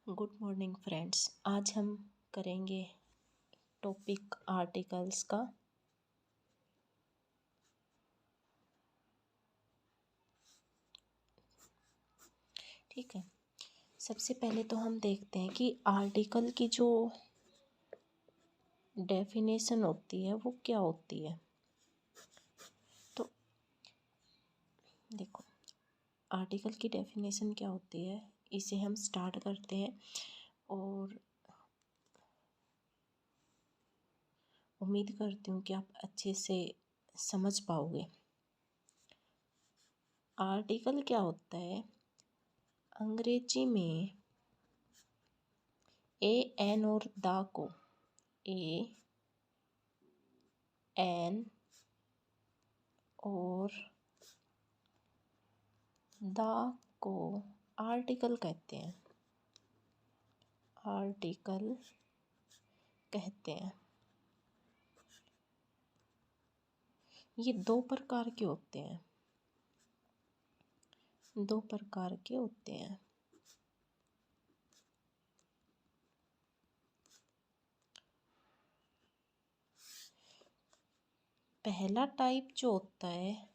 Good morning friends. आज हम करेंगे टॉपिक आर्टिकल्स का। ठीक है, सबसे पहले तो हम देखते हैं कि आर्टिकल की जो डेफिनेशन होती है वो क्या होती है। तो देखो, आर्टिकल की डेफिनेशन क्या होती है, इसे हम स्टार्ट करते हैं और उम्मीद करती हूँ कि आप अच्छे से समझ पाओगे। आर्टिकल क्या होता है, अंग्रेजी में ए एन और द को ए एन और द को आर्टिकल कहते हैं। आर्टिकल कहते हैं। ये दो प्रकार के होते हैं। दो प्रकार के होते हैं। पहला टाइप जो होता है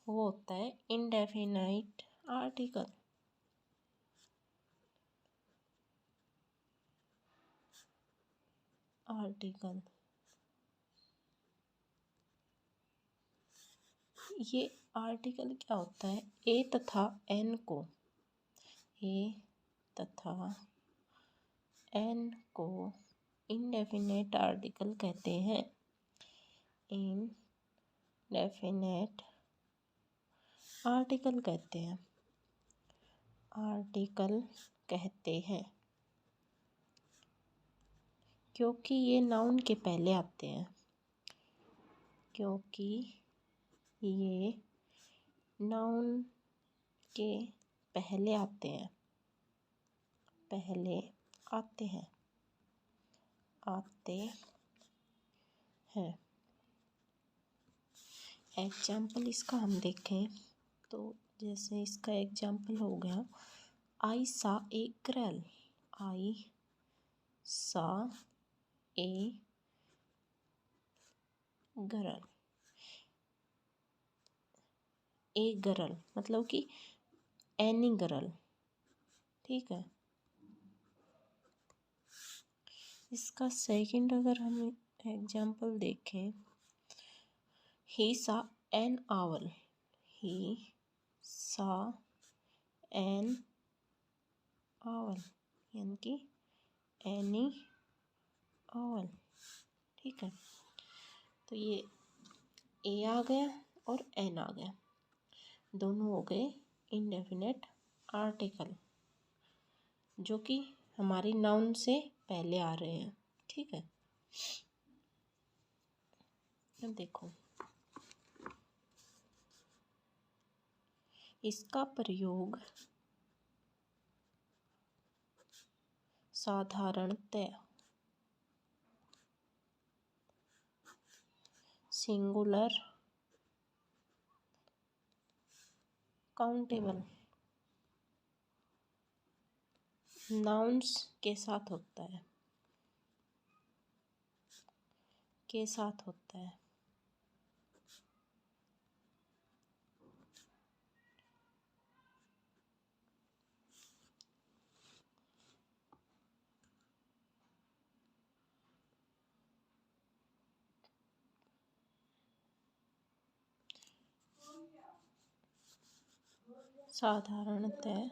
वो होता है इंडेफिनाइट आर्टिकल। आर्टिकल ये आर्टिकल क्या होता है, ए तथा एन को इंडेफिनेट आर्टिकल कहते हैं। इनडेफिनेट आर्टिकल कहते हैं। आर्टिकल कहते हैं क्योंकि ये नाउन के पहले आते हैं। क्योंकि ये नाउन के पहले आते हैं। पहले आते हैं। एग्जाम्पल इसका हम देखें तो जैसे इसका एग्जाम्पल हो गया, आई सा ए गर्ल। आई सा ए गर्ल। ए गर्ल मतलब कि एनी गर्ल। ठीक है, इसका सेकंड अगर हम एग्जाम्पल देखें, ही सा एन आवर। ही सा एन आवर यानी कि एनी आवर। ठीक है, तो ये ए आ गया और एन आ गया, दोनों हो गए इंडेफिनेट आर्टिकल जो कि हमारी नाउन से पहले आ रहे हैं। ठीक है, अब देखो इसका प्रयोग साधारणतः सिंगुलर, काउंटेबल नाउन्स के साथ होता है। साधारणतः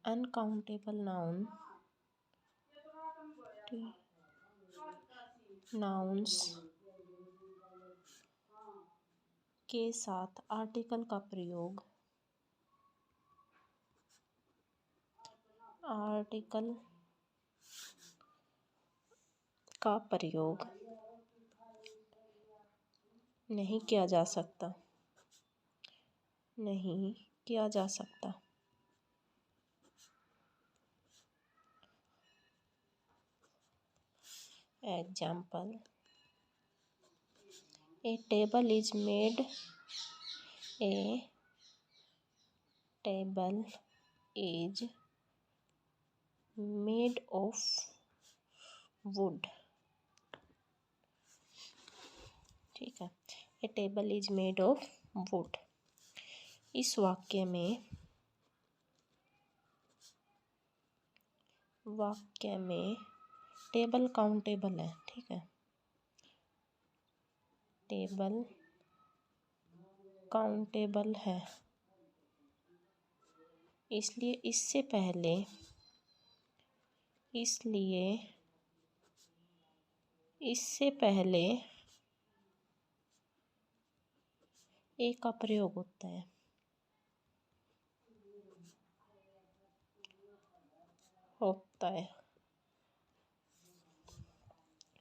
अनकाउंटेबल नाउन्स के साथ आर्टिकल का प्रयोग नहीं किया जा सकता। Example, a table is made table is made of wood. ठीक है, a table is made of wood. इस वाक्य में टेबल काउंटेबल है। ठीक है, टेबल काउंटेबल है, इसलिए इससे पहले ए का प्रयोग होता है।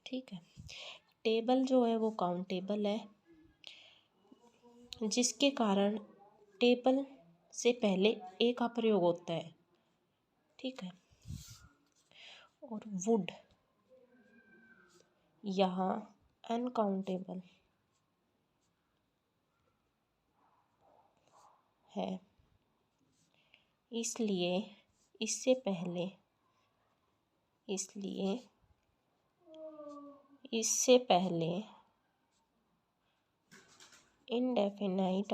ठीक है, टेबल जो है वो काउंटेबल है, जिसके कारण टेबल से पहले ए का प्रयोग होता है। ठीक है, और वुड यहाँ अनकाउंटेबल है, इसलिए इससे पहले इनडेफिनाइट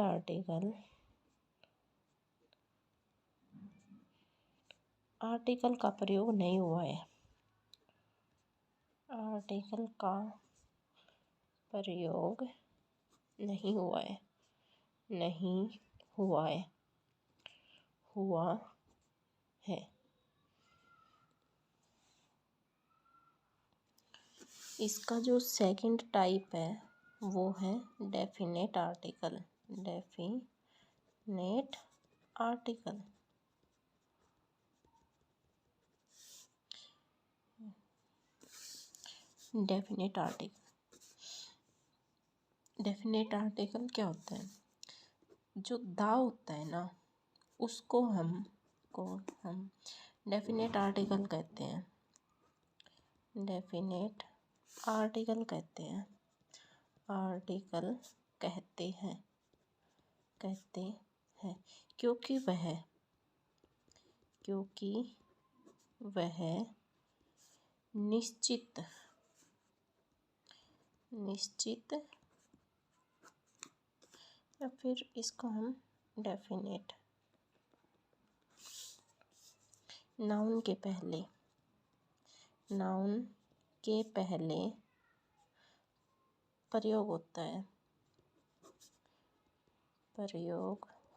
आर्टिकल का प्रयोग नहीं हुआ है। आर्टिकल का प्रयोग नहीं हुआ है। इसका जो सेकंड टाइप है वो है डेफिनेट आर्टिकल। डेफिनेट आर्टिकल क्या होता है? जो दा होता है ना, उसको हम डेफिनेट आर्टिकल कहते हैं। आर्टिकल कहते हैं क्योंकि वह निश्चित या फिर इसको हम डेफिनेट नाउन के पहले प्रयोग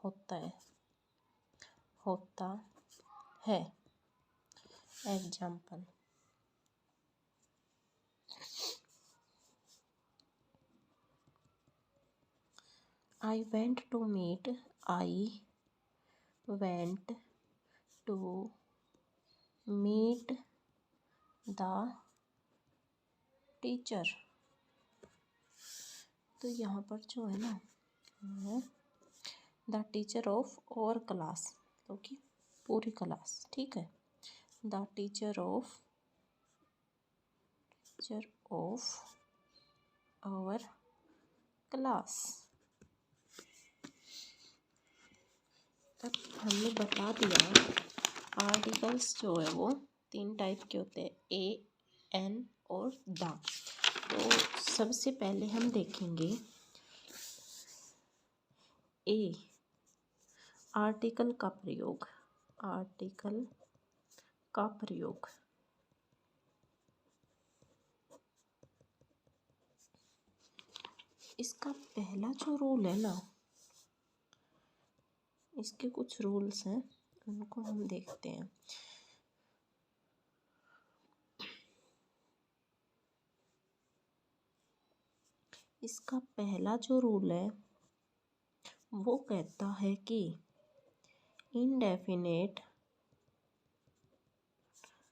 होता है। Example, I went to meet the teacher। तो यहाँ पर जो है ना, the teacher of our class, क्योंकि पूरी क्लास। ठीक है, the teacher of our class. तब हमने बता दिया आर्टिकल्स जो है वो 3 टाइप के होते हैं, ए, एन और द। तो सबसे पहले हम देखेंगे ए, आर्टिकल का प्रयोग। इसका पहला जो रूल है ना, इसके कुछ रूल्स हैं, उनको हम देखते हैं। इसका पहला जो रूल है वो कहता है कि इनडेफिनेट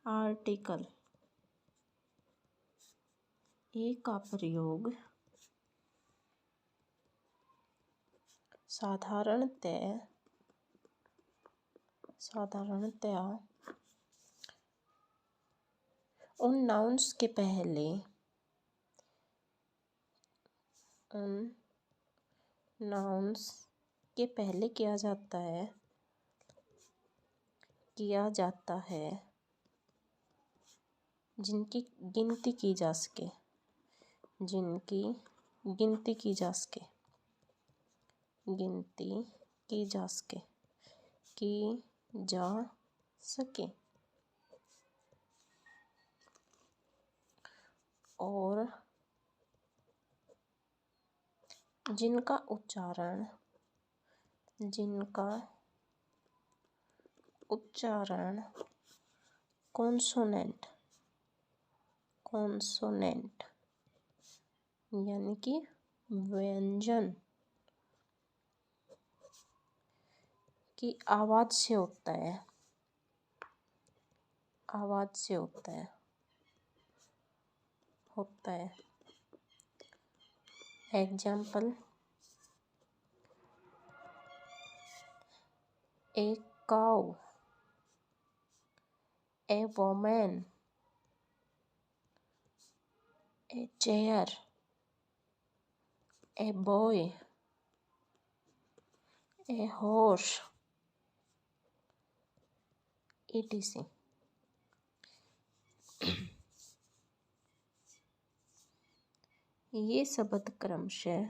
आर्टिकल ए का प्रयोग साधारणतया उन नाउन्स के पहले किया जाता है किया जाता है, जिनकी गिनती की जा सके, जिनकी गिनती की जा सके, गिनती की जा सके, की जा सके, और जिनका उच्चारण, जिनका उच्चारण कॉन्सोनेंट, कॉन्सोनेंट यानी कि व्यंजन की आवाज से होता है, आवाज से होता है, होता है। Example, a cow, A woman, a chair, a boy, a horse, etc. ये शब्द क्रमशः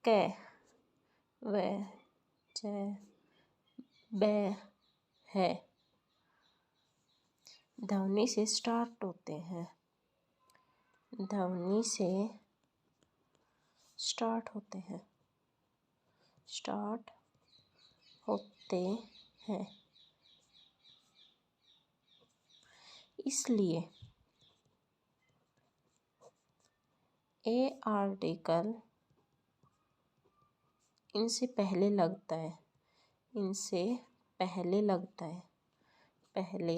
क, व, च, ब, है ध्वनि से स्टार्ट होते हैं, ध्वनि से स्टार्ट होते हैं, स्टार्ट होते हैं। इसलिए ए आर्टिकल इनसे पहले लगता है, इनसे पहले लगता है, पहले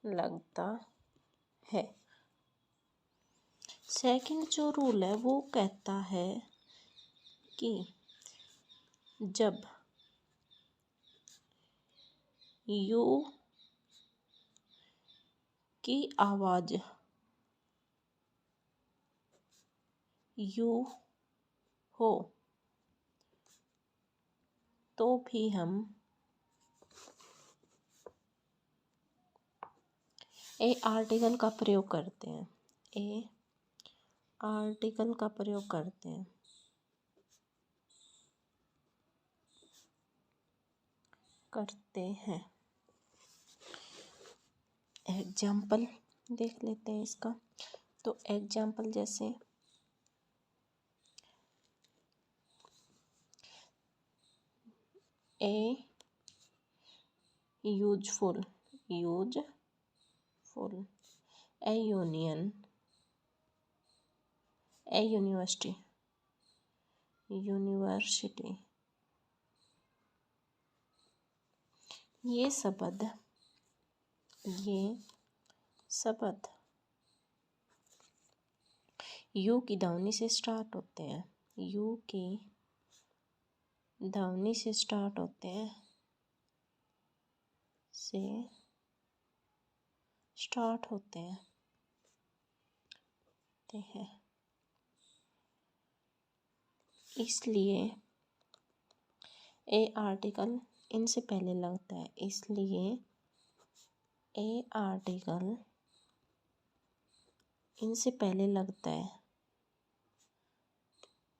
लगता है। सेकंड जो रूल है वो कहता है कि जब यू की आवाज यू हो तो भी हम ए आर्टिकल का प्रयोग करते हैं, ए आर्टिकल का प्रयोग करते हैं। करते हैं। एग्जाम्पल देख लेते हैं इसका। तो एग्जाम्पल जैसे ए useful, useful, A union, A university, university. ये शब्द यू की ध्वनि से स्टार्ट होते हैं, यू की ध्वनि से स्टार्ट होते हैं, से स्टार्ट होते हैं, इसलिए ए आर्टिकल इनसे पहले लगता है, इसलिए ए आर्टिकल इनसे पहले लगता है,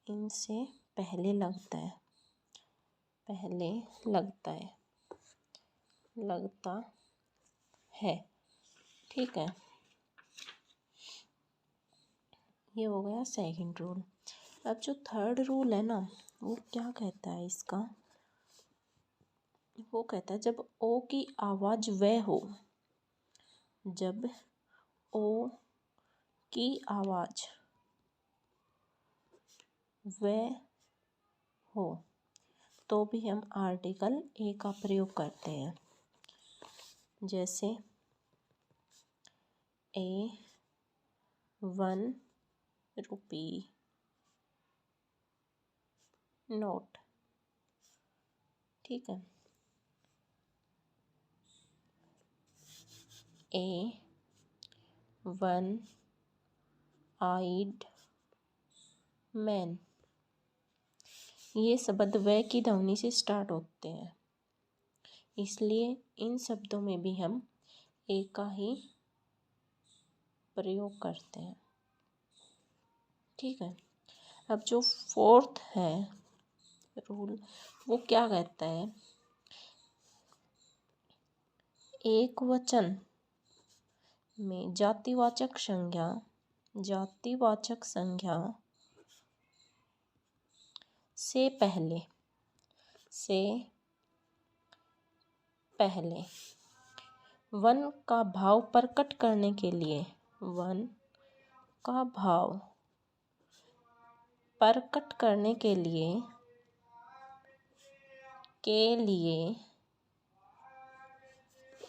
इनसे पहले लगता है, पहले लगता है, लगता है। ठीक है, ये हो गया सेकंड रूल। अब जो थर्ड रूल है ना वो क्या कहता है इसका, वो कहता है जब ओ की आवाज व हो, जब ओ की आवाज व हो तो भी हम आर्टिकल ए का प्रयोग करते हैं। जैसे ए 1 रुपी नोट। ठीक है, ए 1 आइड मैन, ये शब्द व की ध्वनि से स्टार्ट होते हैं, इसलिए इन शब्दों में भी हम ए का ही प्रयोग करते हैं। ठीक है। अब जो फोर्थ है रूल, वो क्या कहता है, एक वचन में जातिवाचक संज्ञा से पहले वन का भाव प्रकट करने के लिए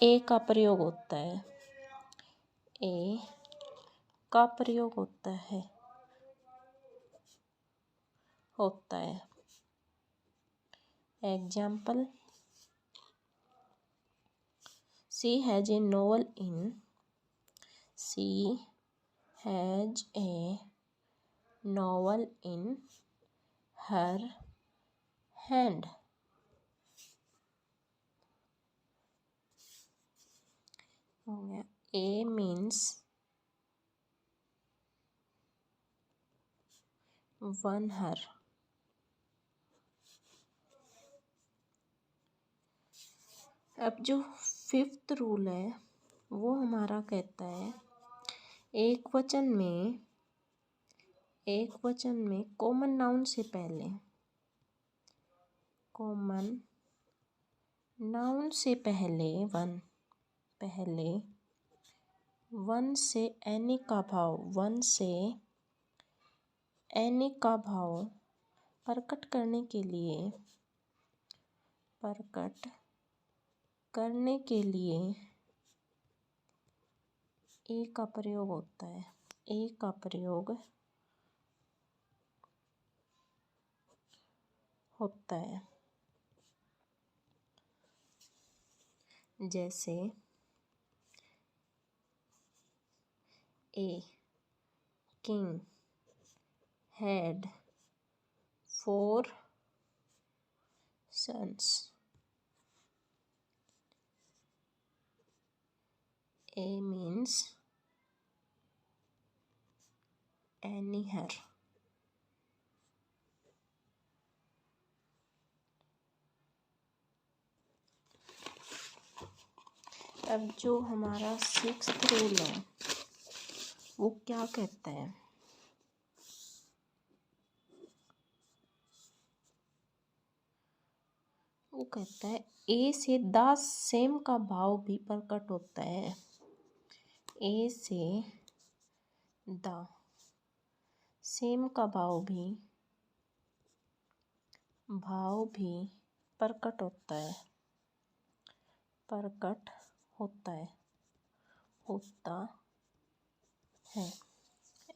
ए का प्रयोग होता है। Example, She has a novel in her hand. हो गया। A means one her। अब जो फिफ्थ रूल है वो हमारा कहता है एक वचन में कॉमन नाउन से पहले वन से एनी का भाव प्रकट करने के लिए ए का प्रयोग होता है। जैसे a king had 4 sons। A means any her। अब जो हमारा सिक्स्थ रूल है वो क्या कहता है, वो कहता है ए से द सेम का भाव भी प्रकट होता है। ए से द सेम का भाव भी प्रकट होता है।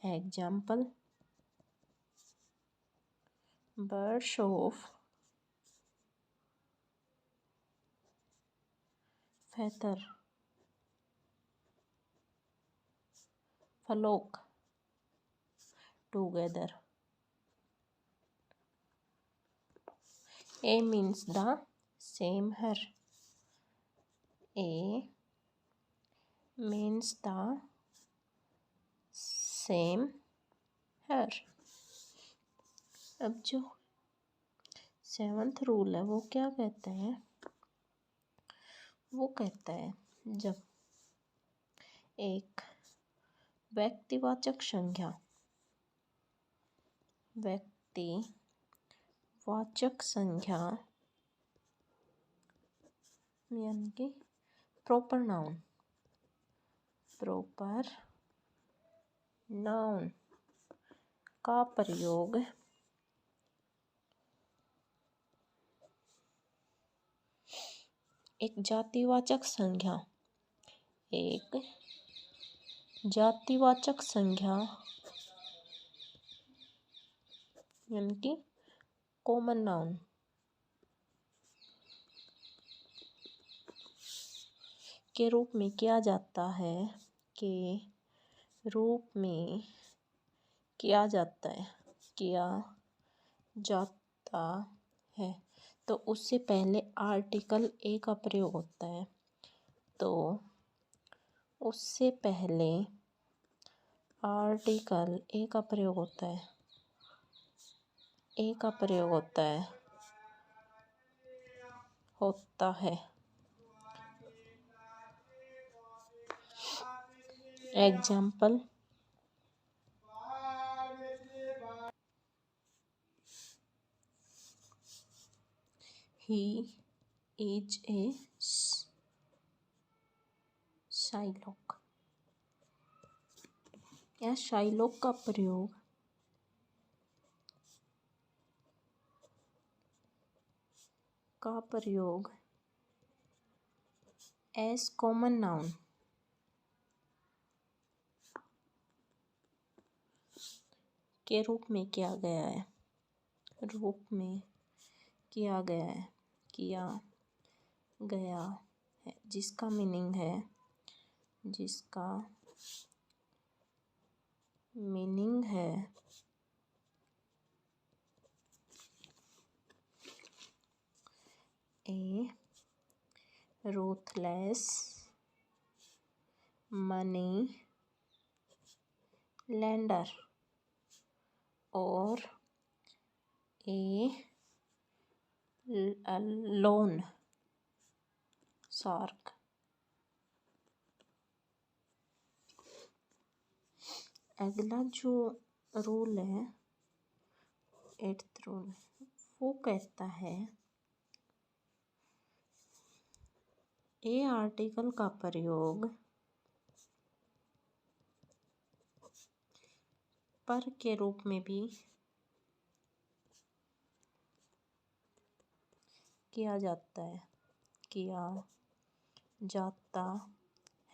Example, birds of feather flock together। A means the same her। A means the same her। अब जो सेवंथ रूल है वो क्या कहता है, वो कहता है जब एक व्यक्तिवाचक संज्ञा यानी कि प्रॉपर नाउन का प्रयोग एक जातिवाचक संज्ञा यानी कि कॉमन नाउन के रूप में किया जाता है किया जाता होता है। तो उससे पहले आर्टिकल ए का प्रयोग होता है। तो उससे पहले आर्टिकल ए का प्रयोग होता है। ए का प्रयोग होता है। Example, he is a Shylock. या शाइलॉक का प्रयोग एज कॉमन नाउन के रूप में किया गया है। किया गया है, जिसका मीनिंग है ए ruthless money lender और a loan shark। अगला जो रूल है, 8th रूल, वो कहता है ए आर्टिकल का प्रयोग पर के रूप में भी किया जाता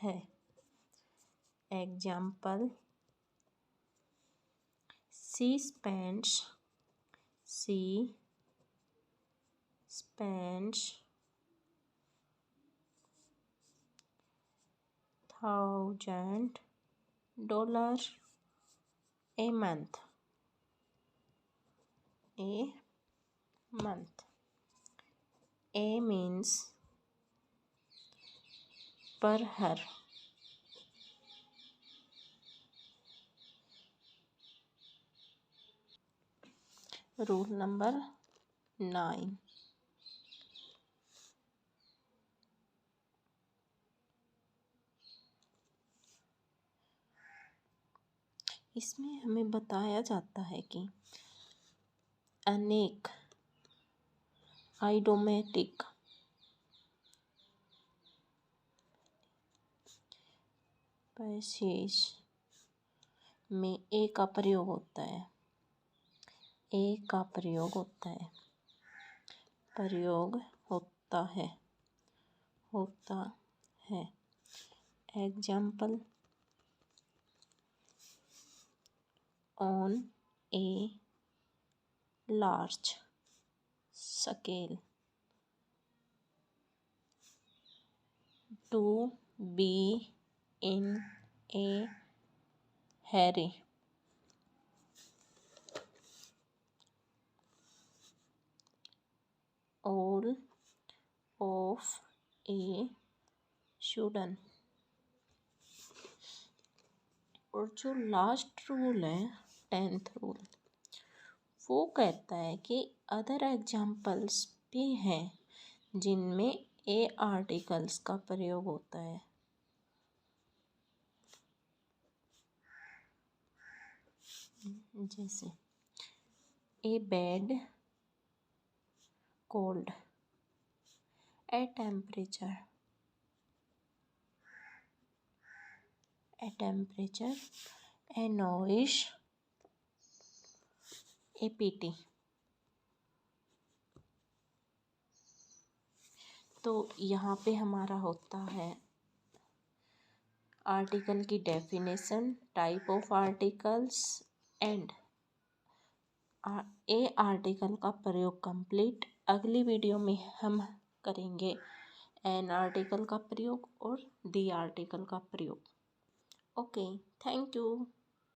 है। Example, she spends $1,000 a month। A means per her। Rule number 9, इसमें हमें बताया जाता है कि अनेक आइडोमेटिक पैसेज में ए का प्रयोग होता है। Example, on a large scale, to be in a hurry, all of a sudden। और जो लास्ट रूल है, 10th रूल, वो कहता है कि अदर एग्जाम्पल्स भी हैं जिनमें ए आर्टिकल्स का प्रयोग होता है। जैसे a bad cold, a temperature, a noise, a pity. तो यहाँ पे हमारा होता है आर्टिकल की definition, type of articles and a article का प्रयोग कंप्लीट। अगली वीडियो में हम करेंगे एन आर्टिकल का प्रयोग और दी आर्टिकल का प्रयोग। Okay, thank you.